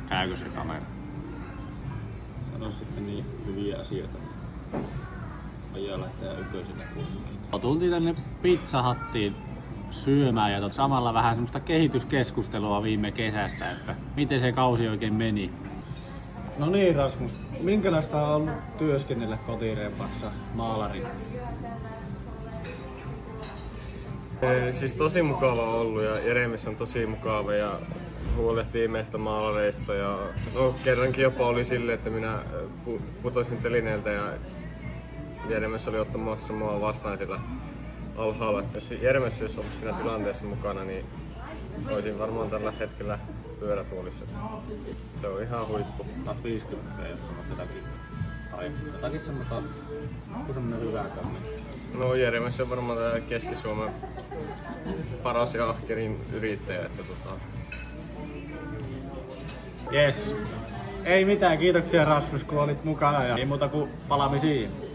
Käykö se kamera? Sano sitten niin hyviä asioita. Ajaa lähtee yköisille kuitenkin. Tultiin tänne Pizza Huttiin syömään ja samalla vähän semmoista kehityskeskustelua viime kesästä, että miten se kausi oikein meni. No niin Rasmus, minkälaista on ollut työskennellä kotirempassa maalarina? Siis tosi mukava ollut ja Jeremis on tosi mukava ja huolehtii meistä maalareista ja no, kerrankin jopa oli silleen, että minä putosin telineeltä ja Jeremis oli ottamassa mua vastaan sillä alhaalla. Jos Jeremis olisi ollut siinä tilanteessa mukana, niin olisin varmaan tällä hetkellä pyörätuolissa. Se on ihan huippu. 50, jos sanot jotakin. Tai jotakin semmoista, semmoinen hyvä kommentti. No Jeremis on varmaan tää Keski-Suomen paras ja ahkerin yrittäjä. Että Jes. Ei mitään, kiitoksia Rasmus kun olit mukana ja ei muuta kuin palaamisiin.